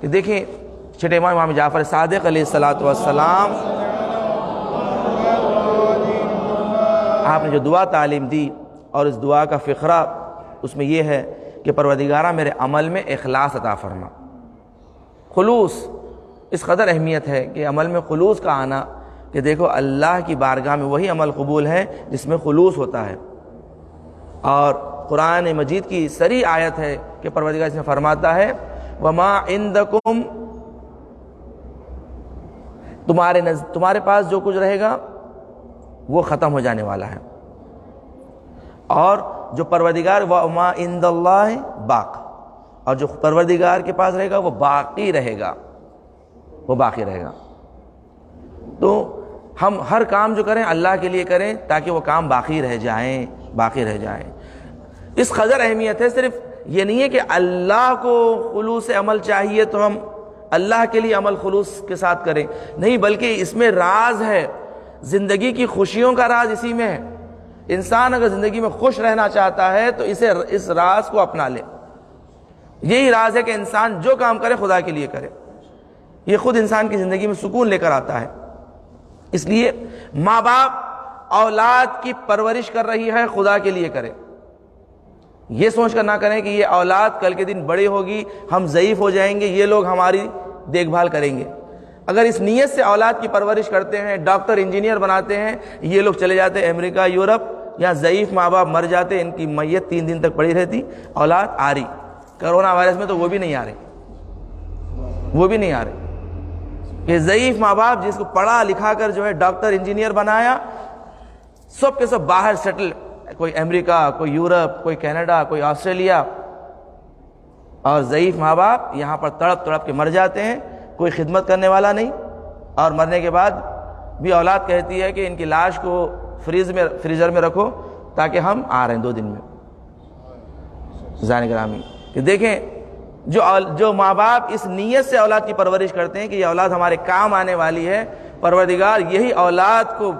کہ دیکھیں چھٹے امام جعفر صادق علیہ الصلوۃ والسلام، آپ نے جو دعا تعلیم دی اور اس دعا کا فقرہ اس میں یہ ہے کہ پروردگارہ میرے عمل میں اخلاص عطا فرما۔ خلوص اس قدر اہمیت ہے کہ عمل میں خلوص کا آنا، کہ دیکھو اللہ کی بارگاہ میں وہی عمل قبول ہے جس میں خلوص ہوتا ہے۔ اور قرآن مجید کی صریح آیت ہے کہ پروردگار اس میں فرماتا ہے وَمَا عِندَكُمْ، تمہارے پاس جو کچھ رہے گا وہ ختم ہو جانے والا ہے، اور جو پروردگار وَمَا عِندَ اللَّهِ باق، اور جو پروردگار کے پاس رہے گا وہ باقی رہے گا، وہ باقی رہے گا۔ تو ہم ہر کام جو کریں اللہ کے لیے کریں تاکہ وہ کام باقی رہ جائیں، باقی رہ جائیں۔ اس قدر اہمیت ہے، صرف یہ نہیں ہے کہ اللہ کو خلوص عمل چاہیے تو ہم اللہ کے لیے عمل خلوص کے ساتھ کریں، نہیں، بلکہ اس میں راز ہے، زندگی کی خوشیوں کا راز اسی میں ہے۔ انسان اگر زندگی میں خوش رہنا چاہتا ہے تو اس راز کو اپنا لے۔ یہی راز ہے کہ انسان جو کام کرے خدا کے لیے کرے، یہ خود انسان کی زندگی میں سکون لے کر آتا ہے۔ اس لیے ماں باپ اولاد کی پرورش کر رہی ہے، خدا کے لیے کرے، یہ سوچ کر نہ کریں کہ یہ اولاد کل کے دن بڑی ہوگی، ہم ضعیف ہو جائیں گے، یہ لوگ ہماری دیکھ بھال کریں گے۔ اگر اس نیت سے اولاد کی پرورش کرتے ہیں، ڈاکٹر انجینئر بناتے ہیں، یہ لوگ چلے جاتے ہیں امریکہ یورپ، یا ضعیف ماں باپ مر جاتے، ان کی میت 3 دن تک پڑی رہتی، اولاد آ رہی۔ کرونا وائرس میں تو وہ بھی نہیں آ رہے، وہ بھی نہیں آ رہے۔ کہ ضعیف ماں باپ جس کو پڑھا لکھا کر جو ہے ڈاکٹر انجینئر بنایا، سب کے سب باہر سیٹل، کوئی امریکہ، کوئی یورپ، کوئی کینیڈا، کوئی آسٹریلیا، اور ضعیف ماں باپ یہاں پر تڑپ تڑپ کے مر جاتے ہیں، کوئی خدمت کرنے والا نہیں، اور مرنے کے بعد بھی اولاد کہتی ہے کہ ان کی لاش کو فریزر میں رکھو تاکہ ہم آ رہے ہیں 2 دن میں۔ عزیزان گرامی، کہ دیکھیں جو ماں باپ اس نیت سے اولاد کی پرورش کرتے ہیں کہ یہ اولاد ہمارے کام آنے والی ہے، پروردگار یہی اولاد کو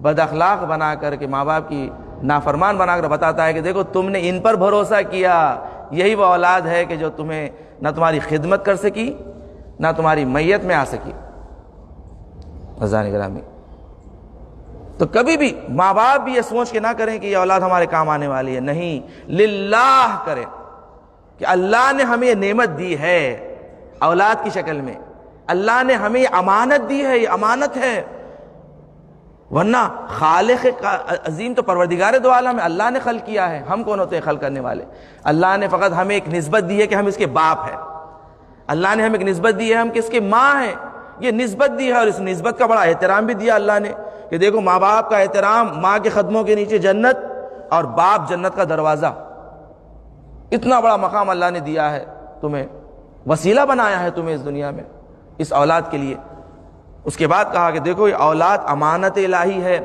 بد اخلاق بنا کر کے، ماں باپ کی نافرمان بنا کر بتاتا ہے کہ دیکھو تم نے ان پر بھروسہ کیا، یہی وہ اولاد ہے کہ جو تمہیں نہ تمہاری خدمت کر سکی، نہ تمہاری میت میں آ سکی۔ عزیزان گرامی، تو کبھی بھی ماں باپ بھی یہ سوچ کے نہ کریں کہ یہ اولاد ہمارے کام آنے والی ہے، نہیں، للہ کریں کہ اللہ نے ہمیں یہ نعمت دی ہے اولاد کی شکل میں، اللہ نے ہمیں یہ امانت دی ہے، یہ امانت ہے، ورنہ خالق عظیم تو پروردگار دو عالم ہے، اللہ نے خلق کیا ہے، ہم کون ہوتے ہیں خلق کرنے والے؟ اللہ نے فقط ہمیں ایک نسبت دی ہے کہ ہم اس کے باپ ہیں، اللہ نے ہمیں ایک نسبت دی ہے ہم کس کے ماں ہیں، یہ نسبت دی ہے، اور اس نسبت کا بڑا احترام بھی دیا اللہ نے، کہ دیکھو ماں باپ کا احترام، ماں کے قدموں کے نیچے جنت، اور باپ جنت کا دروازہ، اتنا بڑا مقام اللہ نے دیا ہے تمہیں، وسیلہ بنایا ہے تمہیں اس دنیا میں اس اولاد کے لیے۔ اس کے بعد کہا کہ دیکھو یہ اولاد امانت الہی ہے،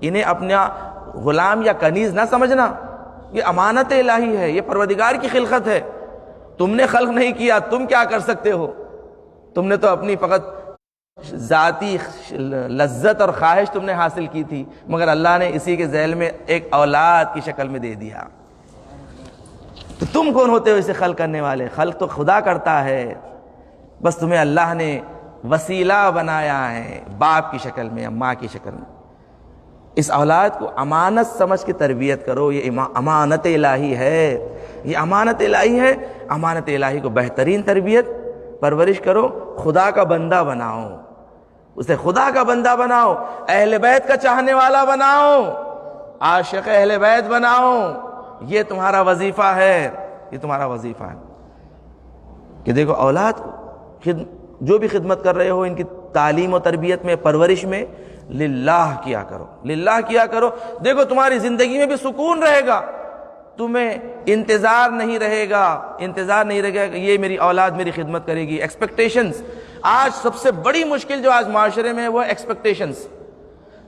انہیں اپنا غلام یا کنیز نہ سمجھنا، یہ امانت الہی ہے، یہ پروردگار کی خلقت ہے، تم نے خلق نہیں کیا، تم کیا کر سکتے ہو؟ تم نے تو اپنی فقط ذاتی لذت اور خواہش تم نے حاصل کی تھی، مگر اللہ نے اسی کے ذیل میں ایک اولاد کی شکل میں دے دیا۔ تو تم کون ہوتے ہو اسے خلق کرنے والے؟ خلق تو خدا کرتا ہے، بس تمہیں اللہ نے وسیلہ بنایا ہے باپ کی شکل میں یا ماں کی شکل میں۔ اس اولاد کو امانت سمجھ کے تربیت کرو، یہ امانت الہی ہے، یہ امانت الہی ہے، امانت الہی کو بہترین تربیت پرورش کرو، خدا کا بندہ بناؤ، اسے خدا کا بندہ بناؤ، اہل بیت کا چاہنے والا بناؤ، عاشق اہل بیت بناؤ، یہ تمہارا وظیفہ ہے، یہ تمہارا وظیفہ ہے۔ کہ دیکھو اولاد کو جو بھی خدمت کر رہے ہو، ان کی تعلیم و تربیت میں، پرورش میں، للہ کیا کرو، للہ کیا کرو، دیکھو تمہاری زندگی میں بھی سکون رہے گا، تمہیں انتظار نہیں رہے گا کہ یہ میری اولاد میری خدمت کرے گی۔ ایکسپیکٹیشنز، آج سب سے بڑی مشکل جو آج معاشرے میں ہے وہ ایکسپیکٹیشنز۔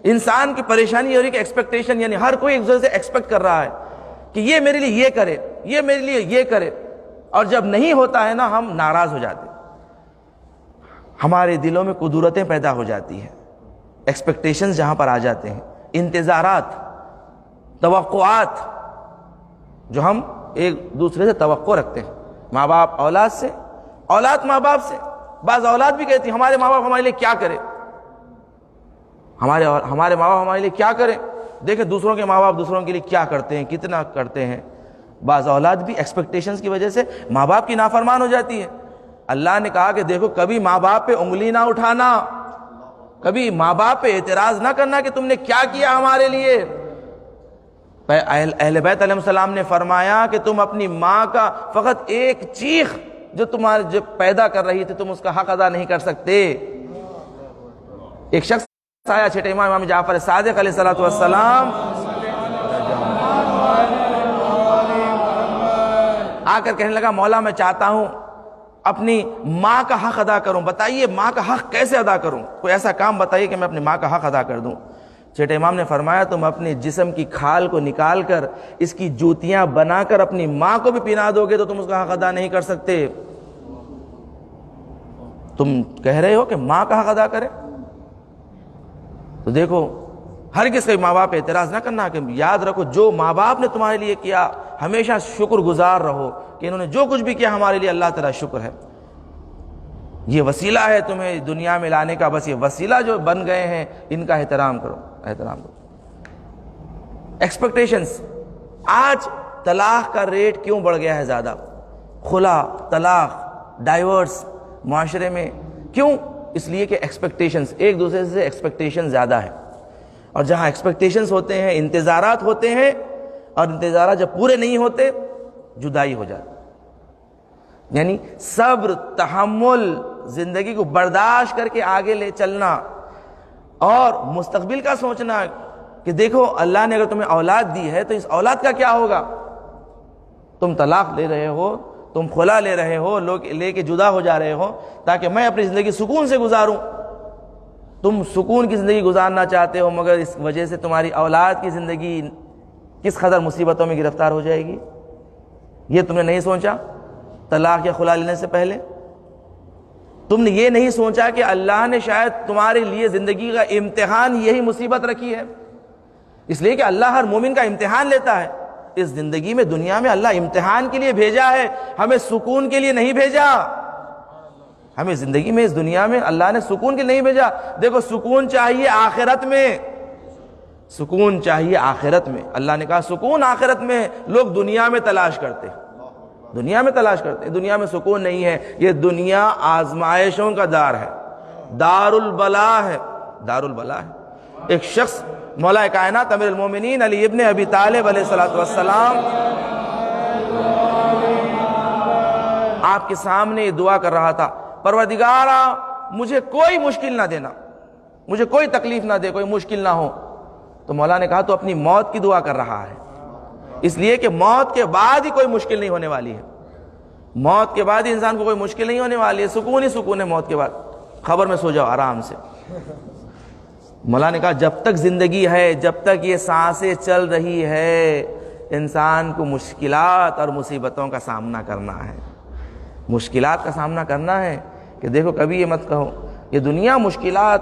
انسان کی پریشانی یہ ہو رہی کہ ایکسپیکٹیشن، یعنی ہر کوئی ایک دوسرے سے ایکسپیکٹ کر رہا ہے کہ یہ میرے لیے یہ کرے، یہ میرے لیے یہ کرے، اور جب نہیں ہوتا ہے نا ہم ناراض ہو جاتے ہیں، ہمارے دلوں میں قدورتیں پیدا ہو جاتی ہیں، ایکسپیکٹیشنز جہاں پر آ جاتے ہیں، انتظارات، توقعات جو ہم ایک دوسرے سے توقع رکھتے ہیں، ماں باپ اولاد سے، اولاد ماں باپ سے، بعض اولاد بھی کہتی ہمارے ماں باپ ہمارے لیے کیا کرے، ہمارے ماں باپ ہمارے لیے کیا کریں، دیکھیں دوسروں کے ماں باپ دوسروں کے لیے کیا کرتے ہیں، کتنا کرتے ہیں۔ بعض اولاد بھی ایکسپیکٹیشنز کی وجہ سے ماں باپ کی نافرمان ہو جاتی ہے۔ اللہ نے کہا کہ دیکھو کبھی ماں باپ پہ انگلی نہ اٹھانا، کبھی ماں باپ پہ اعتراض نہ کرنا کہ تم نے کیا کیا ہمارے لیے۔ اہل بیت علیہ السلام نے فرمایا کہ تم اپنی ماں کا فقط ایک چیخ جو تمہارے جو پیدا کر رہی تھی تم اس کا حق ادا نہیں کر سکتے۔ ایک شخص آیا چھٹے امام جعفر صادق علیہ السلام آ کر کہنے لگا مولا میں چاہتا ہوں اپنی ماں کا حق ادا کروں، بتائیے ماں کا حق کیسے ادا کروں، کوئی ایسا کام بتائیے کہ میں اپنی ماں کا حق ادا کر دوں۔ چھٹے امام نے فرمایا تم اپنے جسم کی کھال کو نکال کر اس کی جوتیاں بنا کر اپنی ماں کو بھی پہنا دو گے تو تم اس کا حق ادا نہیں کر سکتے۔ تم کہہ رہے ہو کہ ماں کا حق ادا کرے، تو دیکھو ہر کس کے ماں باپ اعتراض نہ کرنا، کہ یاد رکھو جو ماں باپ نے تمہارے لیے کیا ہمیشہ شکر گزار رہو کہ انہوں نے جو کچھ بھی کیا ہمارے لیے اللہ تعالیٰ شکر ہے۔ یہ وسیلہ ہے تمہیں دنیا میں لانے کا، بس یہ وسیلہ جو بن گئے ہیں ان کا احترام کرو، احترام کرو۔ ایکسپیکٹیشنز، آج طلاق کا ریٹ کیوں بڑھ گیا ہے زیادہ، خلا، طلاق، ڈائیورس معاشرے میں کیوں؟ اس لیے کہ ایکسپیکٹیشنز، ایک دوسرے سے ایکسپیکٹیشن زیادہ ہے، اور جہاں ایکسپیکٹیشنز ہوتے ہیں انتظارات ہوتے ہیں، اور انتظارات جب پورے نہیں ہوتے جدائی ہو جاتی۔ یعنی صبر، تحمل، زندگی کو برداشت کر کے آگے لے چلنا، اور مستقبل کا سوچنا کہ دیکھو اللہ نے اگر تمہیں اولاد دی ہے تو اس اولاد کا کیا ہوگا۔ تم طلاق لے رہے ہو، تم خلا لے رہے ہو، لوگ لے کے جدا ہو جا رہے ہو تاکہ میں اپنی زندگی سکون سے گزاروں۔ تم سکون کی زندگی گزارنا چاہتے ہو، مگر اس وجہ سے تمہاری اولاد کی زندگی کس قدر مصیبتوں میں گرفتار ہو جائے گی، یہ تم نے نہیں سوچا طلاق یا خلا لینے سے پہلے؟ تم نے یہ نہیں سوچا کہ اللہ نے شاید تمہارے لیے زندگی کا امتحان یہی مصیبت رکھی ہے؟ اس لیے کہ اللہ ہر مومن کا امتحان لیتا ہے۔ اس زندگی میں، دنیا میں اللہ امتحان کے لیے بھیجا ہے، ہمیں سکون کے لیے نہیں بھیجا۔ ہمیں زندگی میں، اس دنیا میں اللہ نے سکون کے لیے نہیں بھیجا۔ دیکھو سکون چاہیے آخرت میں، سکون چاہیے آخرت میں۔ اللہ نے کہا سکون آخرت میں، لوگ دنیا میں تلاش کرتے، دنیا میں تلاش کرتے، دنیا میں سکون نہیں ہے۔ یہ دنیا آزمائشوں کا دار ہے، دار البلا ہے، دار البلا ہے۔ ایک شخص مولا کائنات امیر المومنین علی ابن ابی طالب علیہ السلام آپ کے سامنے یہ دعا کر رہا تھا، پروردگارا مجھے کوئی مشکل نہ دینا، مجھے کوئی تکلیف نہ دے، کوئی مشکل نہ ہو۔ تو مولا نے کہا تو اپنی موت کی دعا کر رہا ہے، اس لیے کہ موت کے بعد ہی کوئی مشکل نہیں ہونے والی ہے، موت کے بعد ہی انسان کو کوئی مشکل نہیں ہونے والی ہے، سکون ہی سکون ہے موت کے بعد، خبر میں سو جاؤ آرام سے۔ مولا نے کہا جب تک زندگی ہے، جب تک یہ سانسیں چل رہی ہے، انسان کو مشکلات اور مصیبتوں کا سامنا کرنا ہے، مشکلات کا سامنا کرنا ہے۔ کہ دیکھو کبھی یہ مت کہو یہ دنیا مشکلات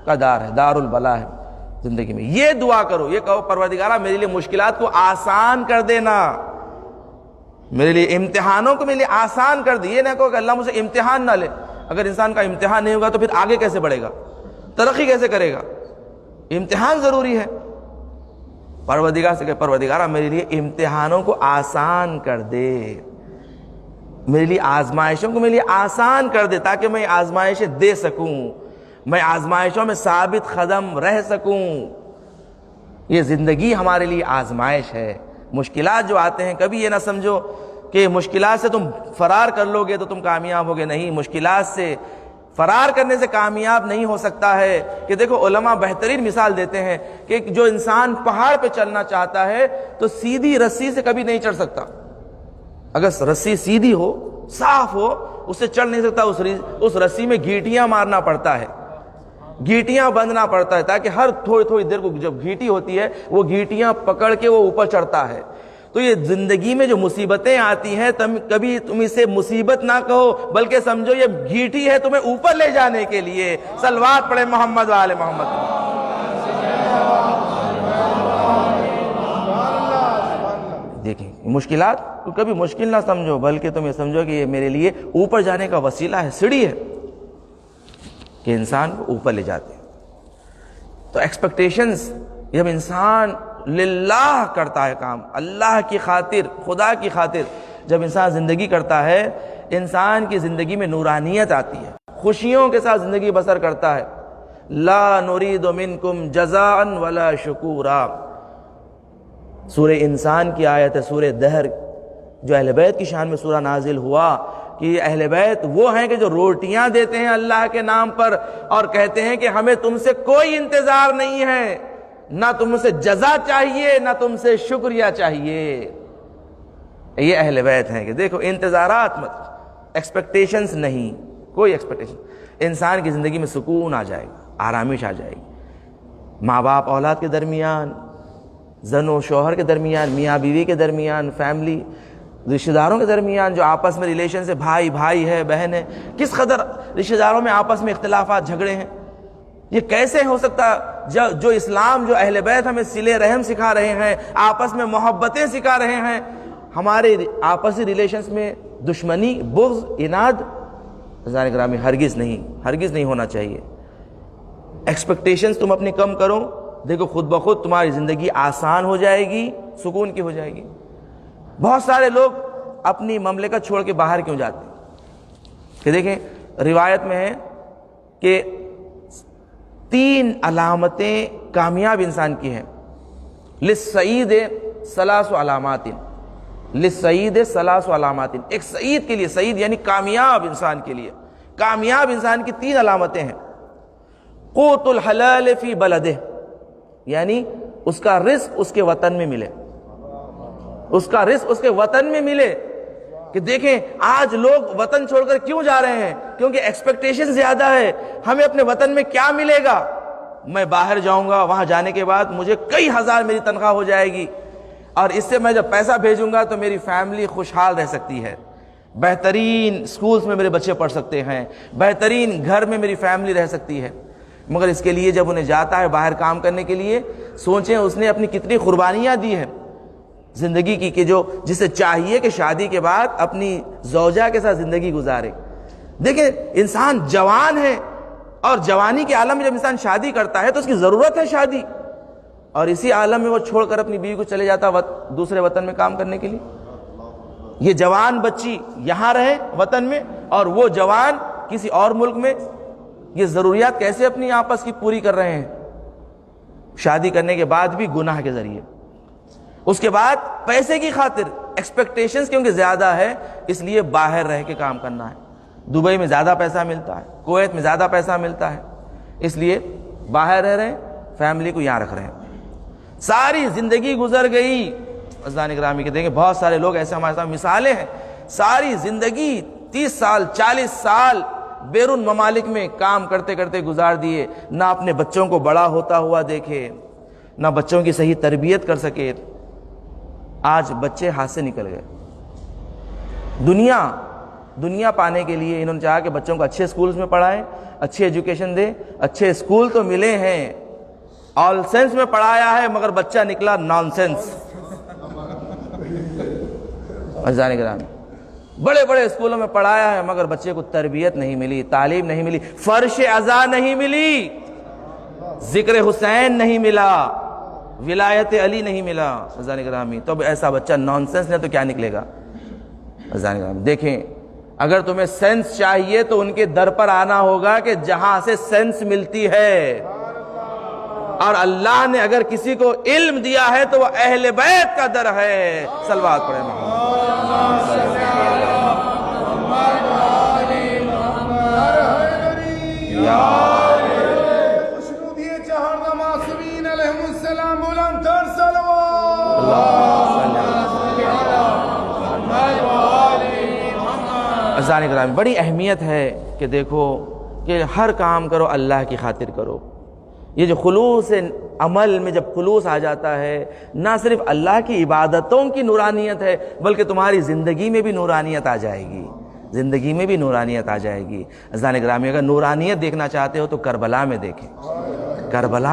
کا دار ہے، دار البلا ہے زندگی میں۔ یہ دعا کرو، یہ کہو پروردگارا میرے لیے مشکلات کو آسان کر دینا، میرے لیے امتحانوں کو میرے لیے آسان کر دے۔ یہ نہ کہو کہ اللہ مجھ سے امتحان نہ لے، اگر انسان کا امتحان نہیں ہوگا تو پھر آگے کیسے بڑھے گا، ترقی کیسے کرے گا؟ امتحان ضروری ہے۔ پروردگار سے کہ پروردگارا میرے لیے امتحانوں کو آسان کر دے، میرے لیے آزمائشوں کو میرے لیے آسان کر دے، تاکہ میں آزمائشیں دے سکوں، میں آزمائشوں میں ثابت قدم رہ سکوں۔ یہ زندگی ہمارے لیے آزمائش ہے۔ مشکلات جو آتے ہیں کبھی یہ نہ سمجھو کہ مشکلات سے تم فرار کر لو گے تو تم کامیاب ہوگے، نہیں، مشکلات سے فرار کرنے سے کامیاب نہیں ہو سکتا ہے۔ کہ دیکھو علماء بہترین مثال دیتے ہیں کہ جو انسان پہاڑ پہ چلنا چاہتا ہے تو سیدھی رسی سے کبھی نہیں چڑھ سکتا۔ اگر رسی سیدھی ہو، صاف ہو، اس سے چڑھ نہیں سکتا، اس رسی میں گھیٹیاں مارنا پڑتا ہے، گھیٹیاں بندھنا پڑتا ہے، تاکہ ہر تھوڑی تھوڑی دیر کو جب گھیٹی ہوتی ہے وہ گھیٹیاں پکڑ کے وہ اوپر چڑھتا ہے۔ تو یہ زندگی میں جو مصیبتیں آتی ہیں کبھی تم اسے مصیبت نہ کہو، بلکہ سمجھو یہ گھیٹی ہے تمہیں اوپر لے جانے کے لیے۔ صلوات پڑھے محمد و آل محمد۔ دیکھیں مشکلات کو کبھی مشکل نہ سمجھو، بلکہ تم یہ سمجھو کہ یہ میرے لیے اوپر جانے کا وسیلہ ہے، سیڑھی ہے کہ انسان کو اوپر لے جاتے ہیں۔ تو ایکسپیکٹیشنز، جب انسان للہ کرتا ہے کام، اللہ کی خاطر، خدا کی خاطر جب انسان زندگی کرتا ہے، انسان کی زندگی میں نورانیت آتی ہے، خوشیوں کے ساتھ زندگی بسر کرتا ہے۔ لا نرید منکم جزاء ولا شکورا، سورہ انسان کی آیت ہے، سورہ دہر، جو اہل بیت کی شان میں سورہ نازل ہوا کہ اہل بیت وہ ہیں کہ جو روٹیاں دیتے ہیں اللہ کے نام پر اور کہتے ہیں کہ ہمیں تم سے کوئی انتظار نہیں ہے، نہ تم سے جزا چاہیے نہ تم سے شکریہ چاہیے۔ یہ اہل بیت ہیں کہ دیکھو انتظارات مت، ایکسپیکٹیشنز نہیں، کوئی ایکسپیکٹیشن، انسان کی زندگی میں سکون آ جائے گا، آرامش آ جائے گی، ماں باپ اولاد کے درمیان، زن و شوہر کے درمیان، میاں بیوی کے درمیان، فیملی رشتہ داروں کے درمیان جو آپس میں ریلیشن سے بھائی بھائی ہے، بہن ہے، کس قدر رشتہ داروں میں آپس میں اختلافات، جھگڑے ہیں، یہ کیسے ہو سکتا؟ جو اسلام، جو اہل بیت ہمیں صلہ رحم سکھا رہے ہیں، آپس میں محبتیں سکھا رہے ہیں، ہمارے آپسی ریلیشنز میں دشمنی، بغض، اناد، عزیزان گرامی ہرگز نہیں ہونا چاہیے۔ ایکسپیکٹیشنز تم اپنی کم کرو، دیکھو خود بخود تمہاری زندگی آسان ہو جائے گی، سکون کی ہو جائے گی۔ بہت سارے لوگ اپنی مملکت چھوڑ کے باہر کیوں جاتے ہیں؟ کہ دیکھیں روایت میں ہے کہ 3 علامتیں کامیاب انسان کی ہیں۔ للسعید 3 علامات، للسعید 3 علامات، ایک سعید کے لیے، سعید یعنی کامیاب انسان کے لیے، کامیاب انسان کی 3 علامتیں ہیں۔ قوت الحلال فی بلدہ، یعنی اس کا رزق اس کے وطن میں ملے، اس کا رزق اس کے وطن میں ملے۔ کہ دیکھیں آج لوگ وطن چھوڑ کر کیوں جا رہے ہیں؟ کیونکہ ایکسپیکٹیشن زیادہ ہے، ہمیں اپنے وطن میں کیا ملے گا، میں باہر جاؤں گا، وہاں جانے کے بعد مجھے کئی ہزار میری تنخواہ ہو جائے گی، اور اس سے میں جب پیسہ بھیجوں گا تو میری فیملی خوشحال رہ سکتی ہے، بہترین سکولز میں میرے بچے پڑھ سکتے ہیں، بہترین گھر میں میری فیملی رہ سکتی ہے۔ مگر اس کے لیے جب انہیں جاتا ہے باہر کام کرنے کے لیے، سوچیں اس نے اپنی کتنی قربانیاں دی ہیں زندگی کی، کہ جو جسے چاہیے کہ شادی کے بعد اپنی زوجہ کے ساتھ زندگی گزارے۔ دیکھیں انسان جوان ہے، اور جوانی کے عالم میں جب انسان شادی کرتا ہے تو اس کی ضرورت ہے شادی، اور اسی عالم میں وہ چھوڑ کر اپنی بیوی کو چلے جاتا دوسرے وطن میں کام کرنے کے لیے۔ یہ جوان بچی یہاں رہے وطن میں، اور وہ جوان کسی اور ملک میں، یہ ضروریات کیسے اپنی آپس کی پوری کر رہے ہیں؟ شادی کرنے کے بعد بھی گناہ کے ذریعے، اس کے بعد پیسے کی خاطر، ایکسپیکٹیشنز کیونکہ زیادہ ہے اس لیے باہر رہ کے کام کرنا ہے۔ دبئی میں زیادہ پیسہ ملتا ہے، کویت میں زیادہ پیسہ ملتا ہے، اس لیے باہر رہ رہے ہیں، فیملی کو یہاں رکھ رہے ہیں۔ ساری زندگی گزر گئی، عزیزان گرامی کے دیکھیں بہت سارے لوگ ایسے ہمارے ساتھ مثالیں ہیں، ساری زندگی 30 سال 40 سال بیرون ممالک میں کام کرتے کرتے گزار دیے، نہ اپنے بچوں کو بڑا ہوتا ہوا دیکھے، نہ بچوں کی صحیح تربیت کر سکے۔ آج بچے ہاتھ سے نکل گئے۔ دنیا پانے کے لیے انہوں نے چاہا کہ بچوں کو اچھے سکولز میں پڑھائیں، اچھی ایجوکیشن دیں، اچھے سکول تو ملے ہیں، آل سینس میں پڑھایا ہے، مگر بچہ نکلا نان سینس۔ عزیزان گرامی بڑے بڑے اسکولوں میں پڑھایا ہے، مگر بچے کو تربیت نہیں ملی، تعلیم نہیں ملی، فرش عزا نہیں ملی، ذکر حسین نہیں ملا، ولایت علی نہیں ملا۔ عزیزان گرامی تو ایسا بچہ نان سینس نے تو کیا نکلے گا؟ عزیزان گرامی دیکھیں، اگر تمہیں سینس چاہیے تو ان کے در پر آنا ہوگا کہ جہاں سے سینس ملتی ہے، اور اللہ نے اگر کسی کو علم دیا ہے تو وہ اہل بیت کا در ہے۔ صلوات پڑھیں عزیزان گرامی بڑی اہمیت ہے کہ دیکھو کہ ہر کام کرو اللہ کی خاطر کرو۔ یہ جو خلوص عمل میں جب خلوص آ جاتا ہے، نہ صرف اللہ کی عبادتوں کی نورانیت ہے بلکہ تمہاری زندگی میں بھی نورانیت آ جائے گی، زندگی میں بھی نورانیت آ جائے گی۔ عزیزان گرامی اگر نورانیت دیکھنا چاہتے ہو تو کربلا میں دیکھیں، کربلا